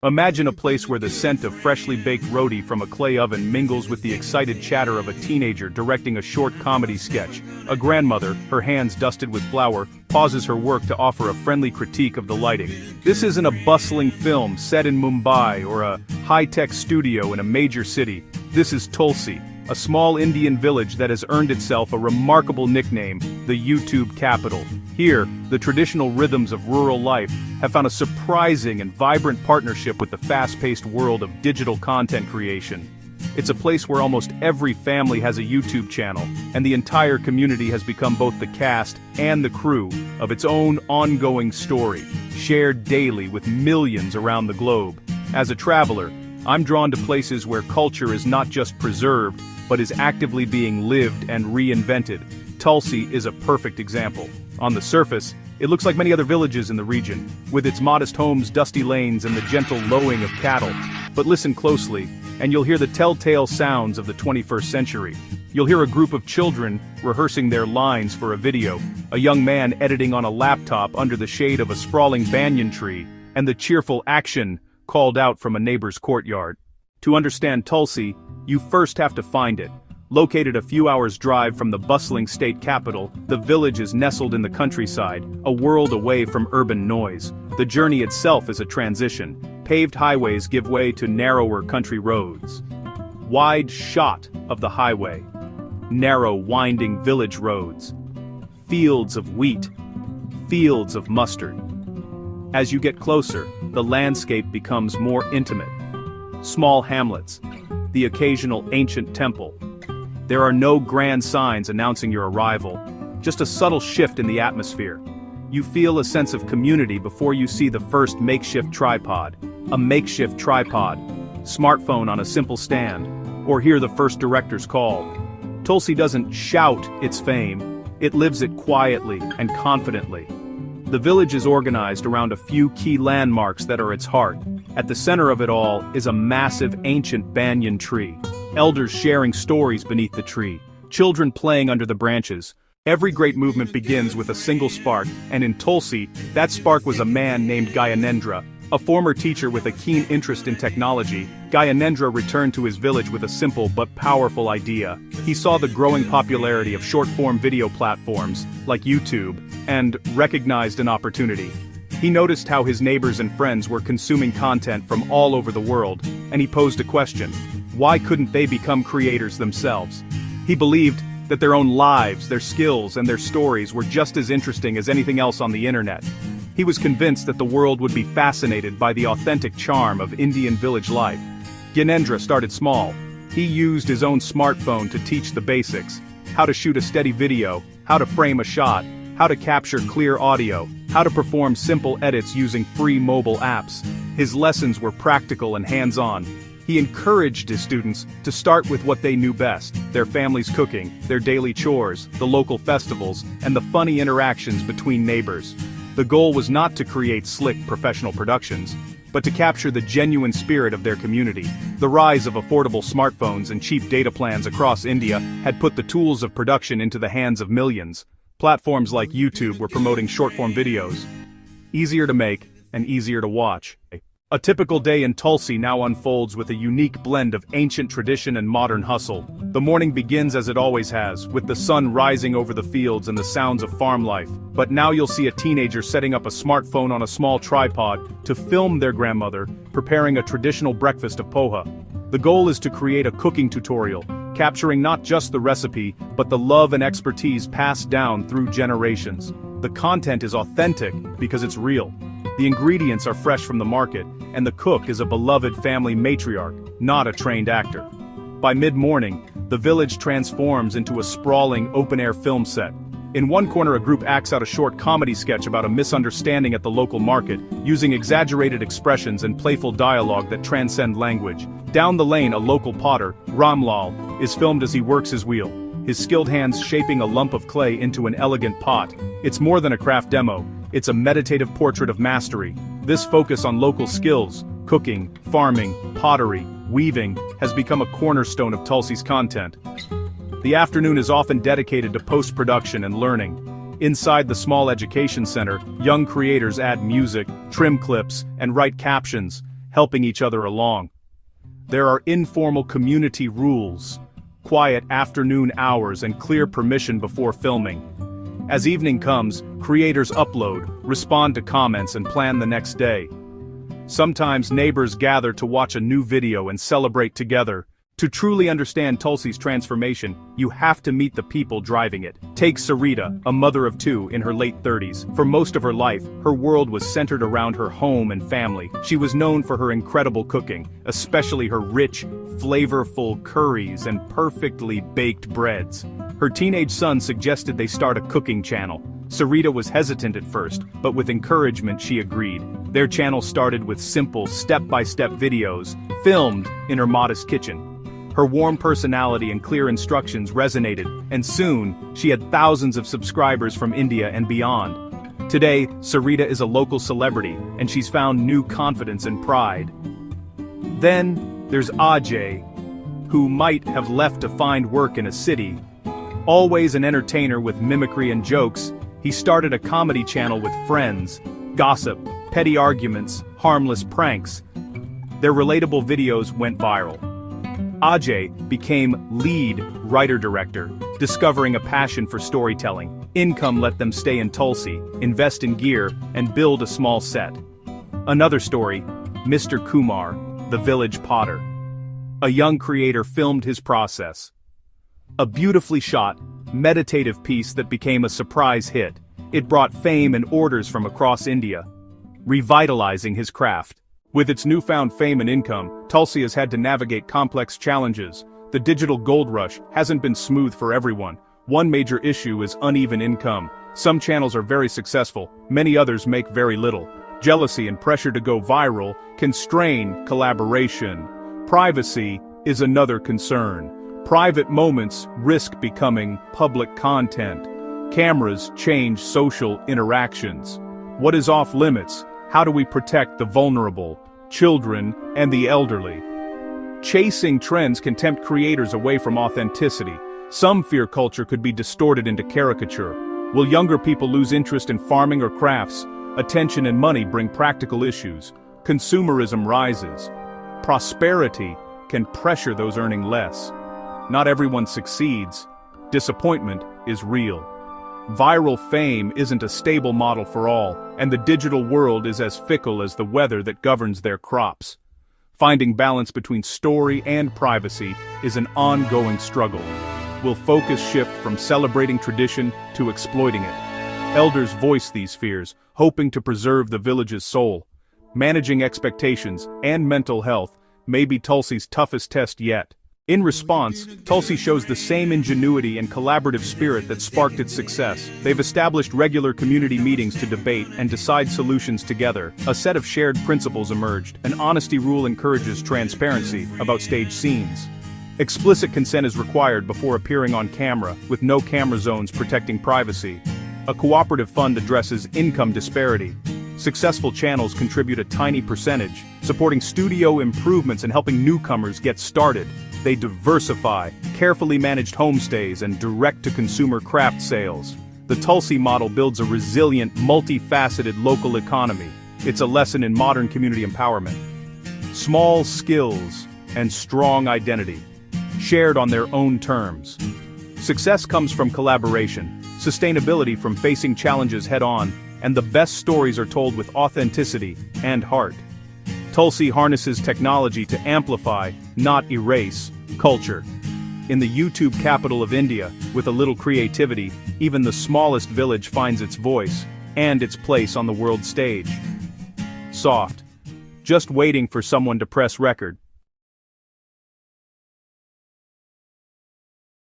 Imagine a place where the scent of freshly baked roti from a clay oven mingles with the excited chatter of a teenager directing a short comedy sketch. A grandmother, her hands dusted with flour, pauses her work to offer a friendly critique of the lighting. This isn't a bustling film set in Mumbai or a high-tech studio in a major city. This is Tulsi, a small Indian village that has earned itself a remarkable nickname, the YouTube capital. Here, the traditional rhythms of rural life have found a surprising and vibrant partnership with the fast-paced world of digital content creation. It's a place where almost every family has a YouTube channel, and the entire community has become both the cast and the crew of its own ongoing story, shared daily with millions around the globe. As a traveler, I'm drawn to places where culture is not just preserved, but is actively being lived and reinvented. Tulsi is a perfect example. On the surface, it looks like many other villages in the region, with its modest homes, dusty lanes, and the gentle lowing of cattle. But listen closely, and you'll hear the telltale sounds of the 21st century. You'll hear a group of children rehearsing their lines for a video, a young man editing on a laptop under the shade of a sprawling banyan tree, and the cheerful action called out from a neighbor's courtyard. To understand Tulsi, you first have to find it. Located a few hours' drive from the bustling state capital, the village is nestled in the countryside, a world away from urban noise. The journey itself is a transition. Paved highways give way to narrower country roads. Wide shot of the highway. Narrow, winding village roads. Fields of wheat. Fields of mustard. As you get closer, the landscape becomes more intimate. Small hamlets. The occasional ancient temple. There are no grand signs announcing your arrival, just a subtle shift in the atmosphere. You feel a sense of community before you see the first makeshift tripod, smartphone on a simple stand, or hear the first director's call. Tulsi doesn't shout its fame, it lives it quietly and confidently. The village is organized around a few key landmarks that are its heart. At the center of it all is a massive ancient banyan tree. Elders sharing stories beneath the tree, children playing under the branches. Every great movement begins with a single spark, and in Tulsi, that spark was a man named Gyanendra. A former teacher with a keen interest in technology, Gyanendra returned to his village with a simple but powerful idea. He saw the growing popularity of short-form video platforms, like YouTube, and recognized an opportunity. He noticed how his neighbors and friends were consuming content from all over the world, and he posed a question. Why couldn't they become creators themselves? He believed that their own lives, their skills, and their stories were just as interesting as anything else on the internet. He was convinced that the world would be fascinated by the authentic charm of Indian village life. Gyanendra started small. He used his own smartphone to teach the basics: how to shoot a steady video, how to frame a shot, how to capture clear audio, how to perform simple edits using free mobile apps. His lessons were practical and hands-on. He encouraged his students to start with what they knew best: their family's cooking, their daily chores, the local festivals, and the funny interactions between neighbors. The goal was not to create slick professional productions, but to capture the genuine spirit of their community. The rise of affordable smartphones and cheap data plans across India had put the tools of production into the hands of millions. Platforms like YouTube were promoting short-form videos. Easier to make and easier to watch. A typical day in Tulsi now unfolds with a unique blend of ancient tradition and modern hustle. The morning begins as it always has, with the sun rising over the fields and the sounds of farm life. But now you'll see a teenager setting up a smartphone on a small tripod to film their grandmother preparing a traditional breakfast of poha. The goal is to create a cooking tutorial, capturing not just the recipe, but the love and expertise passed down through generations. The content is authentic because it's real. The ingredients are fresh from the market, and the cook is a beloved family matriarch, not a trained actor. By mid-morning, the village transforms into a sprawling open-air film set. In one corner, a group acts out a short comedy sketch about a misunderstanding at the local market, using exaggerated expressions and playful dialogue that transcend language. Down the lane, a local potter, Ramlal, is filmed as he works his wheel, his skilled hands shaping a lump of clay into an elegant pot. It's more than a craft demo. It's a meditative portrait of mastery. This focus on local skills, cooking, farming, pottery, weaving, has become a cornerstone of Tulsi's content. The afternoon is often dedicated to post-production and learning. Inside the small education center, young creators add music, trim clips, and write captions, helping each other along. There are informal community rules, quiet afternoon hours and clear permission before filming. As evening comes, creators upload, respond to comments and plan the next day. Sometimes neighbors gather to watch a new video and celebrate together. To truly understand Tulsi's transformation, you have to meet the people driving it. Take Sarita, a mother of two in her late 30s. For most of her life, her world was centered around her home and family. She was known for her incredible cooking, especially her rich, flavorful curries and perfectly baked breads. Her teenage son suggested they start a cooking channel. Sarita was hesitant at first, but with encouragement she agreed. Their channel started with simple, step-by-step videos, filmed in her modest kitchen. Her warm personality and clear instructions resonated, and soon, she had thousands of subscribers from India and beyond. Today, Sarita is a local celebrity, and she's found new confidence and pride. Then, there's Ajay, who might have left to find work in a city. Always an entertainer with mimicry and jokes, he started a comedy channel with friends, gossip, petty arguments, harmless pranks. Their relatable videos went viral. Ajay became lead writer-director, discovering a passion for storytelling. Income let them stay in Tulsi, invest in gear, and build a small set. Another story, Mr. Kumar, the village potter. A young creator filmed his process. A beautifully shot, meditative piece that became a surprise hit. It brought fame and orders from across India, revitalizing his craft. With its newfound fame and income, Tulsi has had to navigate complex challenges. The digital gold rush hasn't been smooth for everyone. One major issue is uneven income. Some channels are very successful, many others make very little. Jealousy and pressure to go viral can strain collaboration. Privacy is another concern. Private moments risk becoming public content. Cameras change social interactions. What is off limits? How do we protect the vulnerable, children, and the elderly? Chasing trends can tempt creators away from authenticity. Some fear culture could be distorted into caricature. Will younger people lose interest in farming or crafts? Attention and money bring practical issues. Consumerism rises. Prosperity can pressure those earning less. Not everyone succeeds. Disappointment is real. Viral fame isn't a stable model for all, and the digital world is as fickle as the weather that governs their crops. Finding balance between story and privacy is an ongoing struggle. Will focus shift from celebrating tradition to exploiting it? Elders voice these fears, hoping to preserve the village's soul. Managing expectations and mental health may be Tulsi's toughest test yet. In response, Tulsi shows the same ingenuity and collaborative spirit that sparked its success. They've established regular community meetings to debate and decide solutions together. A set of shared principles emerged. An honesty rule encourages transparency about staged scenes. Explicit consent is required before appearing on camera, with no camera zones protecting privacy. A cooperative fund addresses income disparity. Successful channels contribute a tiny percentage, supporting studio improvements and helping newcomers get started. They diversify, carefully managed homestays and direct-to-consumer craft sales. The Tulsi model builds a resilient, multifaceted local economy. It's a lesson in modern community empowerment. Small skills and strong identity, shared on their own terms. Success comes from collaboration, sustainability from facing challenges head-on, and the best stories are told with authenticity and heart. Tulsi harnesses technology to amplify, not erase, culture. In the YouTube capital of India, with a little creativity, even the smallest village finds its voice and its place on the world stage. Soft. Just waiting for someone to press record.